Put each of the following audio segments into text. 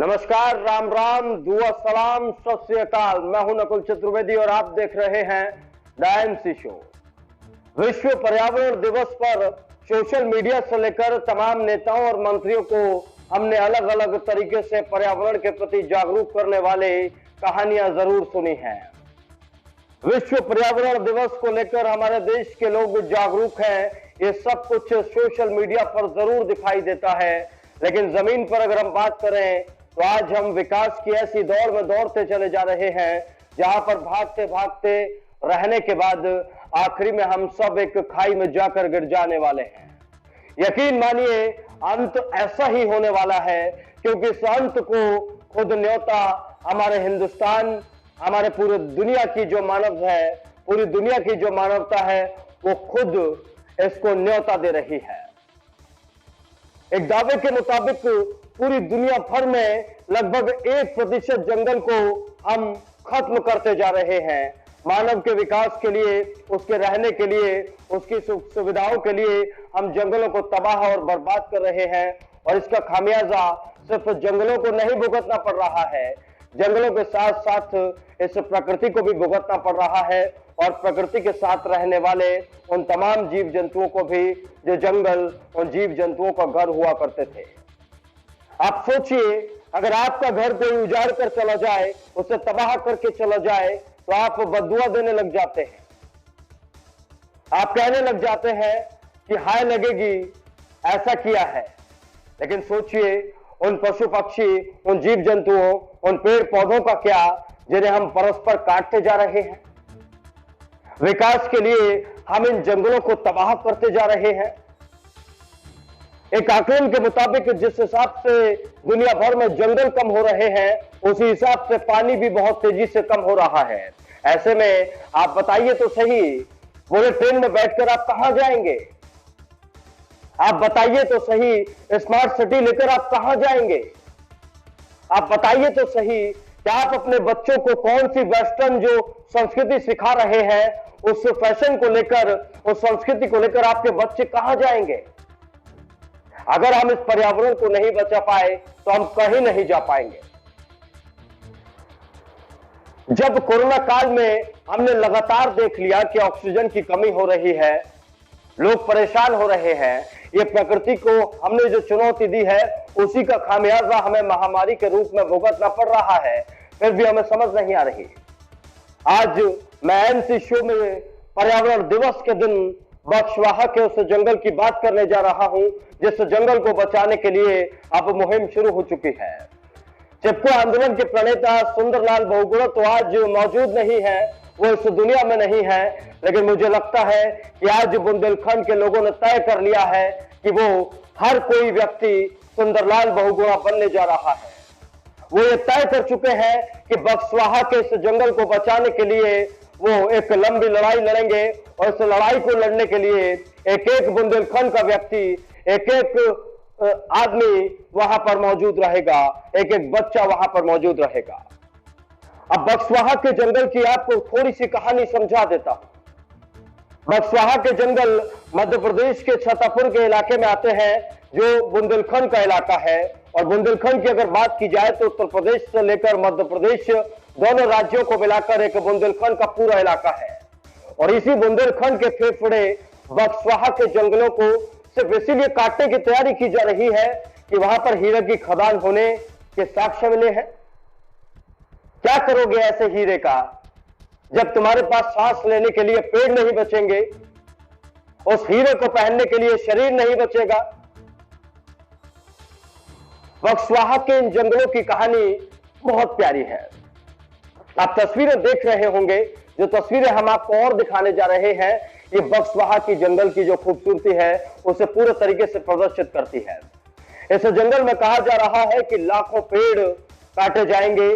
नमस्कार, राम राम, दुआ सलाम, सत श्री अकाल। मैं हूं नकुल चतुर्वेदी और आप देख रहे हैं द एमसी शो। विश्व पर्यावरण दिवस पर सोशल मीडिया से लेकर तमाम नेताओं और मंत्रियों को हमने अलग अलग तरीके से पर्यावरण के प्रति जागरूक करने वाले कहानियां जरूर सुनी हैं। विश्व पर्यावरण दिवस को लेकर हमारे देश के लोग जागरूक हैं, ये सब कुछ सोशल मीडिया पर जरूर दिखाई देता है, लेकिन जमीन पर अगर हम बात करें तो आज हम विकास की ऐसी दौड़ में दौड़ते चले जा रहे हैं जहां पर भागते भागते रहने के बाद आखिरी में हम सब एक खाई में जाकर गिर जाने वाले हैं। यकीन मानिए, अंत ऐसा ही होने वाला है, क्योंकि इस अंत को खुद न्योता हमारे हिंदुस्तान, हमारे पूरे दुनिया की जो मानव है, पूरी दुनिया की जो मानवता है, वो खुद इसको न्योता दे रही है। एक दावे के मुताबिक पूरी दुनिया भर में लगभग 1% जंगल को हम खत्म करते जा रहे हैं। मानव के विकास के लिए, उसके रहने के लिए, उसकी सुख सुविधाओं के लिए हम जंगलों को तबाह और बर्बाद कर रहे हैं, और इसका खामियाजा सिर्फ जंगलों को नहीं भुगतना पड़ रहा है, जंगलों के साथ साथ इस प्रकृति को भी भुगतना पड़ रहा है, और प्रकृति के साथ रहने वाले उन तमाम जीव जंतुओं को भी जो जंगल उन जीव जंतुओं का घर हुआ करते थे। आप सोचिए, अगर आपका घर कोई उजाड़ कर चला जाए, उसे तबाह करके चला जाए, तो आप बददुआ देने लग जाते हैं, आप कहने लग जाते हैं कि हाय लगेगी, ऐसा किया है। लेकिन सोचिए, उन पशु पक्षी, उन जीव जंतुओं, उन पेड़ पौधों का क्या, जिन्हें हम परस्पर काटते जा रहे हैं। विकास के लिए हम इन जंगलों को तबाह करते जा रहे हैं। एक आकलन के मुताबिक जिस हिसाब से दुनिया भर में जंगल कम हो रहे हैं, उसी हिसाब से पानी भी बहुत तेजी से कम हो रहा है। ऐसे में आप बताइए तो सही, बुलेट ट्रेन में बैठकर आप कहां जाएंगे? आप बताइए तो सही, स्मार्ट सिटी लेकर आप कहां जाएंगे? आप बताइए तो सही कि आप अपने बच्चों को कौन सी वेस्टर्न जो संस्कृति सिखा रहे हैं, उस फैशन को लेकर, उस संस्कृति को लेकर आपके बच्चे कहां जाएंगे? अगर हम इस पर्यावरण को नहीं बचा पाए तो हम कहीं नहीं जा पाएंगे। जब कोरोना काल में हमने लगातार देख लिया कि ऑक्सीजन की कमी हो रही है, लोग परेशान हो रहे हैं, ये प्रकृति को हमने जो चुनौती दी है, उसी का खामियाजा हमें महामारी के रूप में भुगतना पड़ रहा है, फिर भी हमें समझ नहीं आ रही। आज मैं एमसी शो में पर्यावरण दिवस के दिन बक्सवाहा के उस जंगल की बात करने जा रहा हूं, जिस जंगल को बचाने के लिए अब मुहिम शुरू हो चुकी है। चिपको आंदोलन के प्रणेता सुंदरलाल बहुगुणा तो आज मौजूद नहीं है, वो इस दुनिया में नहीं है, लेकिन मुझे लगता है कि आज बुंदेलखंड के लोगों ने तय कर लिया है कि वो हर कोई व्यक्ति सुंदरलाल बहुगुणा बनने जा रहा है। वो ये तय कर चुके हैं कि बक्सवाहा के इस जंगल को बचाने के लिए वो एक लंबी लड़ाई लड़ेंगे, और इस लड़ाई को लड़ने के लिए एक एक बुंदेलखंड का व्यक्ति, एक एक आदमी वहां पर मौजूद रहेगा, एक एक बच्चा वहां पर मौजूद रहेगा। अब बक्सवाहा के जंगल की आपको थोड़ी सी कहानी समझा देता हूं। बक्सवाहा के जंगल मध्य प्रदेश के छतरपुर के इलाके में आते हैं, जो बुंदेलखंड का इलाका है। और बुंदेलखंड की अगर बात की जाए तो उत्तर प्रदेश से लेकर मध्य प्रदेश, दोनों राज्यों को मिलाकर एक बुंदेलखंड का पूरा इलाका है। और इसी बुंदेलखंड के फेफड़े बक्सवाहा के जंगलों को सिर्फ इसीलिए काटने की तैयारी की जा रही है कि वहां पर हीरे की खदान होने के साक्ष्य मिले हैं। क्या करोगे ऐसे हीरे का, जब तुम्हारे पास सांस लेने के लिए पेड़ नहीं बचेंगे, उस हीरे को पहनने के लिए शरीर नहीं बचेगा। बक्सवाहा के इन जंगलों की कहानी बहुत प्यारी है। आप तस्वीरें देख रहे होंगे, जो तस्वीरें हम आपको और दिखाने जा रहे हैं, ये बक्सवाहा की जंगल की जो खूबसूरती है उसे पूरे तरीके से प्रदर्शित करती है। इस जंगल में कहा जा रहा है कि लाखों पेड़ काटे जाएंगे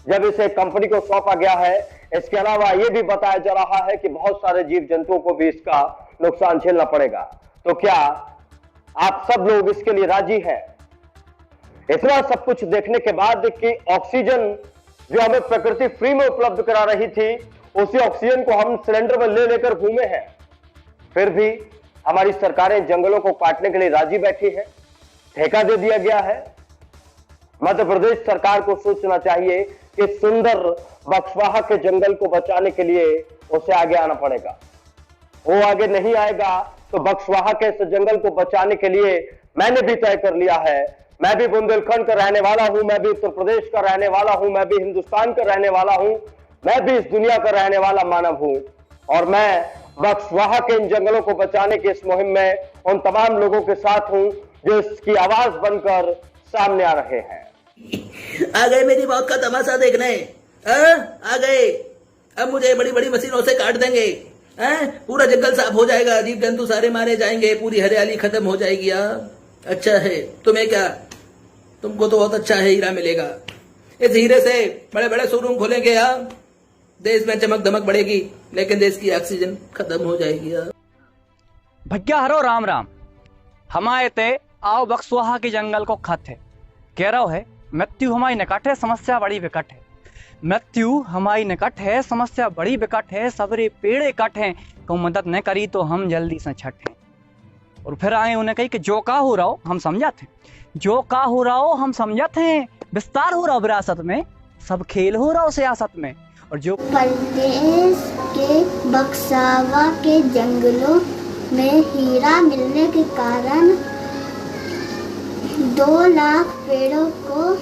जब इसे कंपनी को सौंपा गया है। इसके अलावा यह भी बताया जा रहा है कि बहुत सारे जीव जंतुओं को भी इसका नुकसान झेलना पड़ेगा। तो क्या आप सब लोग इसके लिए राजी हैं? इतना सब कुछ देखने के बाद कि ऑक्सीजन जो हमें प्रकृति फ्री में उपलब्ध करा रही थी, उसी ऑक्सीजन को हम सिलेंडर में ले लेकर घूमे हैं, फिर भी हमारी सरकारें जंगलों को काटने के लिए राजी बैठी है, ठेका दे दिया गया है। मध्य प्रदेश सरकार को सोचना चाहिए कि सुंदर बक्सवाहा के जंगल को बचाने के लिए उसे आगे आना पड़ेगा। वो आगे नहीं आएगा तो बक्सवाहा के इस जंगल को बचाने के लिए मैंने भी तय कर लिया है। मैं भी बुंदेलखंड का रहने वाला हूं, मैं भी उत्तर प्रदेश का रहने वाला हूं, मैं भी हिंदुस्तान का रहने वाला हूं, मैं भी इस दुनिया का रहने वाला मानव हूं और मैं बक्सवाहा के इन जंगलों को बचाने की इस मुहिम में उन तमाम लोगों के साथ हूं जो इसकी आवाज बनकर सामने आ रहे हैं। आ गए मेरी मौत का तमाशा देखने, आ गए। अब मुझे बड़ी बड़ी मशीनों से काट देंगे, पूरा जंगल साफ हो जाएगा, जीव जंतु सारे मारे जाएंगे, पूरी हरियाली खत्म हो जाएगी। अच्छा है तुम्हें क्या, तुमको तो बहुत अच्छा है, हीरा मिलेगा। इस हीरे से बड़े बड़े शोरूम खोलेंगे, देश में चमक धमक बढ़ेगी, लेकिन देश की ऑक्सीजन खत्म हो जाएगी। भैया हरो राम राम, हमारे ते आओ बक्सवाहा के जंगल को खत है, कह रहा है मृत्यु हमारी निकट है, समस्या बड़ी विकट है। मृत्यु हमारी निकट है, समस्या बड़ी विकट है, सबरे पेड़े कट हैं, को मदद न करी तो हम जल्दी से छठ हैं। और फिर आए उन्हें कही कि जो का हो रहा हो हम समझते हैं, जो का हो रहा हो हम समझते हैं, विस्तार हो रहा विरासत में, सब खेल हो रहा हो सियासत में। और जो प्रदेश के बक्सवाहा के जंगलों में हीरा मिलने के कारण 2 लाख पेड़ों को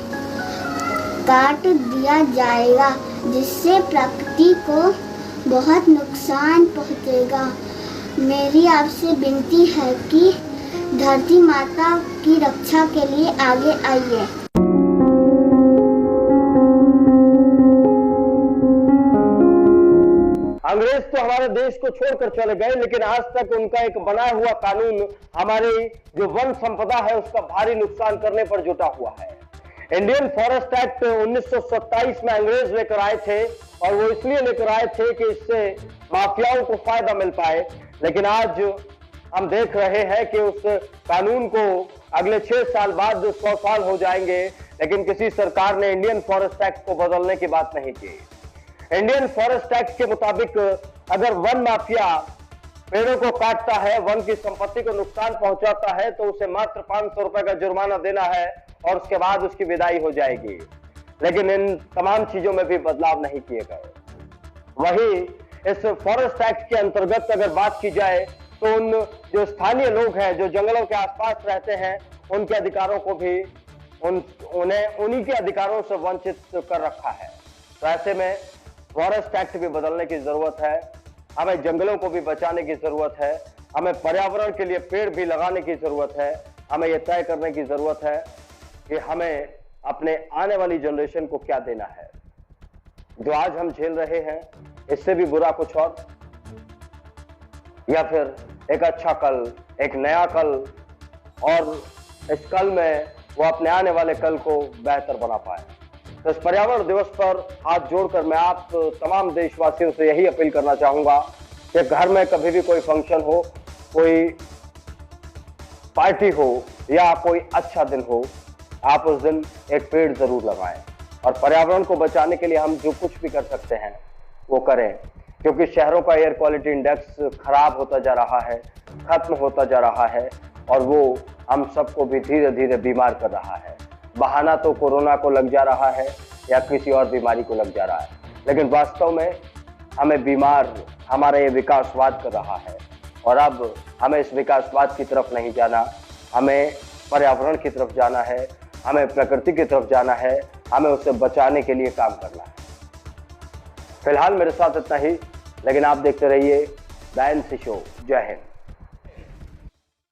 काट दिया जाएगा, जिससे प्रकृति को बहुत नुकसान पहुंचेगा। मेरी आपसे विनती है कि धरती माता की रक्षा के लिए आगे आइए। अंग्रेज तो हमारे देश को छोड़कर चले गए, लेकिन आज तक उनका एक बनाया हुआ कानून हमारी जो वन संपदा है उसका भारी नुकसान करने पर जुटा हुआ है। इंडियन फॉरेस्ट एक्ट 1927 में अंग्रेज लेकर आए थे और वो इसलिए लेकर आए थे कि इससे माफियाओं को फायदा मिल पाए, लेकिन आज हम देख रहे हैं कि उस कानून को अगले 6 साल बाद 100 साल हो जाएंगे, लेकिन किसी सरकार ने इंडियन फॉरेस्ट एक्ट को बदलने की बात नहीं की। इंडियन फॉरेस्ट एक्ट के मुताबिक अगर वन माफिया पेड़ों को काटता है, वन की संपत्ति को नुकसान पहुंचाता है, तो उसे मात्र 500 रुपए का जुर्माना देना है और उसके बाद उसकी विदाई हो जाएगी। लेकिन इन तमाम चीजों में भी बदलाव नहीं किए गए। वही इस फॉरेस्ट एक्ट के अंतर्गत अगर बात की जाए तो उन जो स्थानीय लोग हैं जो जंगलों के आसपास रहते हैं, उनके अधिकारों को भी उन्हें उन्हीं के अधिकारों से वंचित कर रखा है। तो ऐसे में फॉरेस्ट एक्ट भी बदलने की जरूरत है, हमें जंगलों को भी बचाने की जरूरत है, हमें पर्यावरण के लिए पेड़ भी लगाने की जरूरत है। हमें यह तय करने की जरूरत है कि हमें अपने आने वाली जनरेशन को क्या देना है। जो आज हम झेल रहे हैं इससे भी बुरा कुछ और, या फिर एक अच्छा कल, एक नया कल, और इस कल में वो अपने आने वाले कल को बेहतर बना पाए। तो इस पर्यावरण दिवस पर हाथ जोड़कर मैं आप तमाम देशवासियों से यही अपील करना चाहूंगा कि घर में कभी भी कोई फंक्शन हो, कोई पार्टी हो या कोई अच्छा दिन हो, आप उस दिन एक पेड़ जरूर लगाएं और पर्यावरण को बचाने के लिए हम जो कुछ भी कर सकते हैं वो करें, क्योंकि शहरों का एयर क्वालिटी इंडेक्स खराब होता जा रहा है, खत्म होता जा रहा है और वो हम सबको भी धीरे धीरे बीमार कर रहा है। बहाना तो कोरोना को लग जा रहा है या किसी और बीमारी को लग जा रहा है, लेकिन वास्तव में हमें बीमार हमारा ये विकासवाद कर रहा है। और अब हमें इस विकासवाद की तरफ नहीं जाना, हमें पर्यावरण की तरफ जाना है, हमें प्रकृति की तरफ जाना है, हमें उसे बचाने के लिए काम करना है। फिलहाल मेरे साथ इतना ही, लेकिन आप देखते रहिए द एनसी शो। जय हिंद।